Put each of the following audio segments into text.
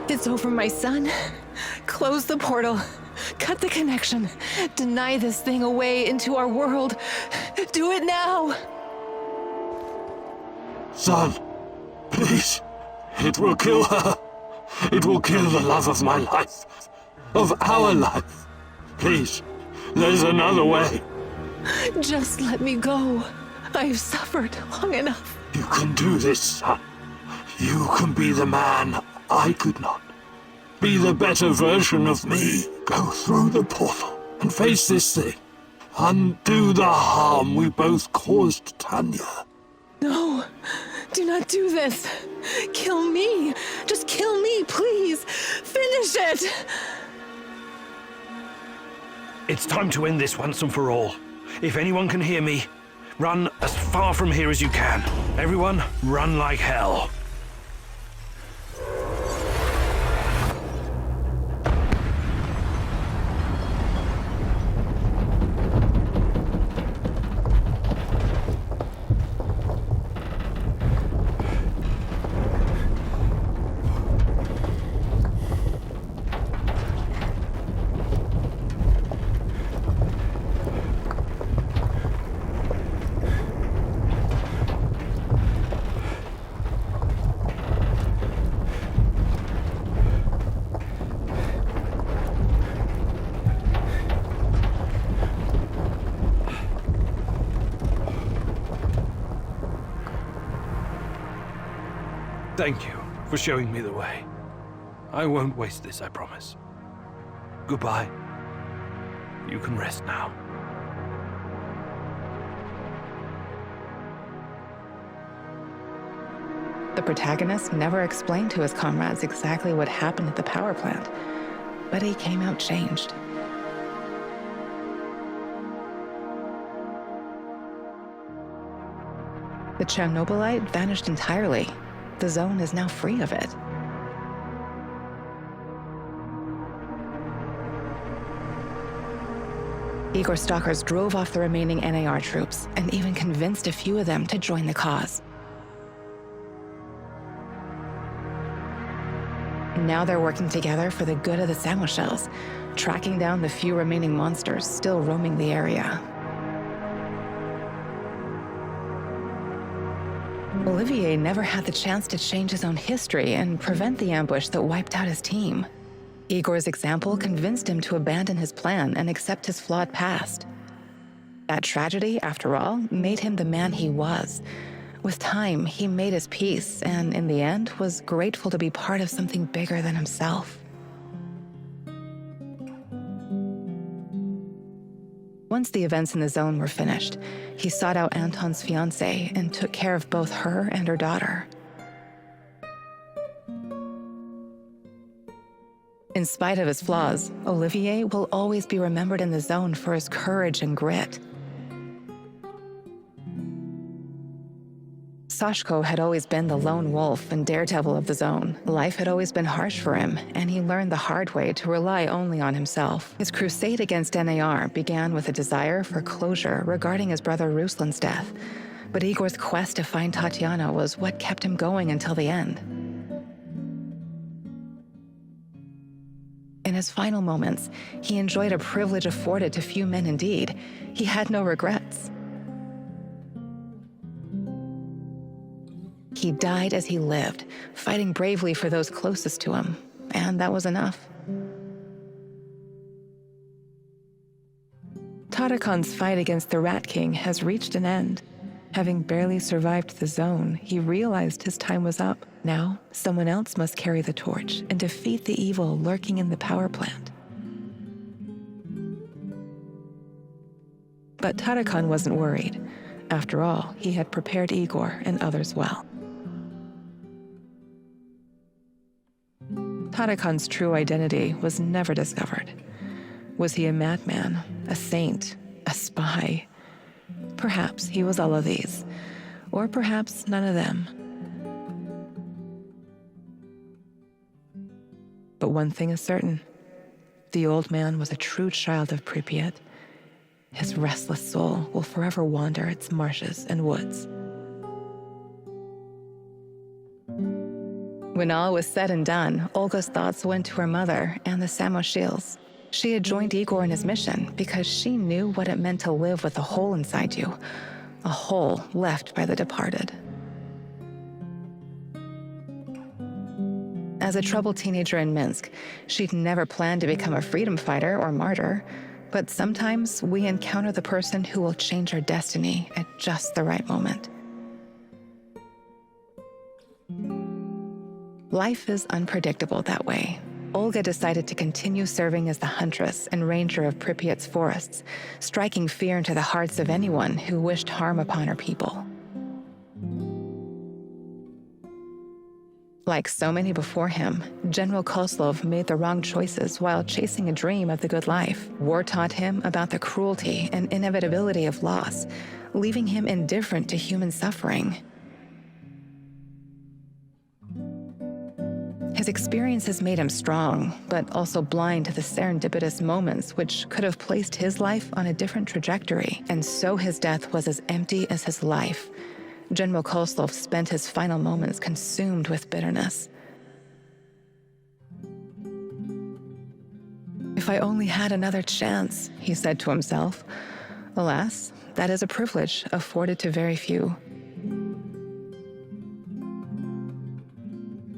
It's over, my son. Close the portal. Cut the connection. Deny this thing away into our world. Do it now! Son, please. It will kill her. It will kill the love of my life. Of our life. Please, there's another way. Just let me go. I've suffered long enough. You can do this, son. You can be the man I could not. Be the better version of me. Go through the portal and face this thing. Undo the harm we both caused Tanya. No, do not do this. Kill me. Just kill me, please. Finish it. It's time to end this once and for all. If anyone can hear me, run as far from here as you can. Everyone, run like hell. Thank you for showing me the way. I won't waste this, I promise. Goodbye. You can rest now. The protagonist never explained to his comrades exactly what happened at the power plant, but he came out changed. The Chernobylite vanished entirely. The zone is now free of it. Igor stalkers drove off the remaining NAR troops and even convinced a few of them to join the cause. Now they're working together for the good of the sandwich shells, tracking down the few remaining monsters still roaming the area. Olivier never had the chance to change his own history and prevent the ambush that wiped out his team. Igor's example convinced him to abandon his plan and accept his flawed past. That tragedy, after all, made him the man he was. With time, he made his peace and, in the end, was grateful to be part of something bigger than himself. Once the events in the zone were finished, he sought out Anton's fiancée and took care of both her and her daughter. In spite of his flaws, Olivier will always be remembered in the zone for his courage and grit. Sashko had always been the lone wolf and daredevil of the zone. Life had always been harsh for him, and he learned the hard way to rely only on himself. His crusade against NAR began with a desire for closure regarding his brother Ruslan's death, but Igor's quest to find Tatiana was what kept him going until the end. In his final moments, he enjoyed a privilege afforded to few men indeed. He had no regrets. He died as he lived, fighting bravely for those closest to him, and that was enough. Tarakan's fight against the Rat King has reached an end. Having barely survived the zone, he realized his time was up. Now, someone else must carry the torch and defeat the evil lurking in the power plant. But Tarakan wasn't worried. After all, he had prepared Igor and others well. Tarakan's true identity was never discovered. Was he a madman, a saint, a spy? Perhaps he was all of these, or perhaps none of them. But one thing is certain. The old man was a true child of Pripyat. His restless soul will forever wander its marshes and woods. When all was said and done, Olga's thoughts went to her mother and the Samoshils. She had joined Igor in his mission because she knew what it meant to live with a hole inside you, a hole left by the departed. As a troubled teenager in Minsk, she'd never planned to become a freedom fighter or martyr, but sometimes we encounter the person who will change our destiny at just the right moment. Life is unpredictable that way. Olga decided to continue serving as the huntress and ranger of Pripyat's forests, striking fear into the hearts of anyone who wished harm upon her people. Like so many before him, General Kozlov made the wrong choices while chasing a dream of the good life. War taught him about the cruelty and inevitability of loss, leaving him indifferent to human suffering. His experiences made him strong, but also blind to the serendipitous moments which could have placed his life on a different trajectory, and so his death was as empty as his life. General Kozlov spent his final moments consumed with bitterness. "If I only had another chance," he said to himself. Alas, that is a privilege afforded to very few.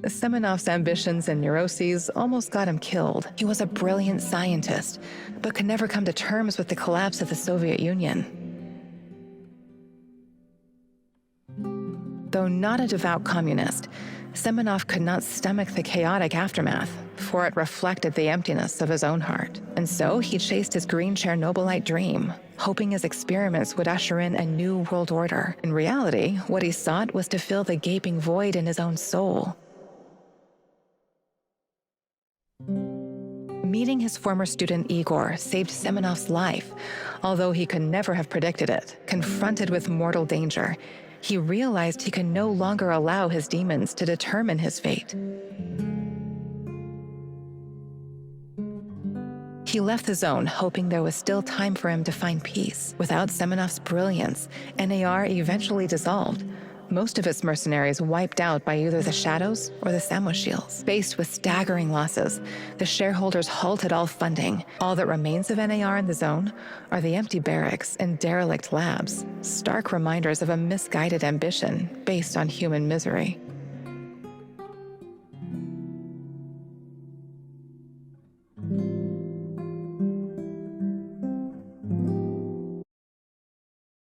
Semenov's ambitions and neuroses almost got him killed. He was a brilliant scientist, but could never come to terms with the collapse of the Soviet Union. Though not a devout communist, Semenov could not stomach the chaotic aftermath, for it reflected the emptiness of his own heart. And so he chased his green Chernobylite dream, hoping his experiments would usher in a new world order. In reality, what he sought was to fill the gaping void in his own soul. Meeting his former student Igor saved Semenov's life, although he could never have predicted it. Confronted with mortal danger, he realized he could no longer allow his demons to determine his fate. He left the zone, hoping there was still time for him to find peace. Without Semenov's brilliance, NAR eventually dissolved, most of its mercenaries wiped out by either the Shadows or the Samoshils. Faced with staggering losses, the shareholders halted all funding. All that remains of NAR in the zone are the empty barracks and derelict labs, stark reminders of a misguided ambition based on human misery.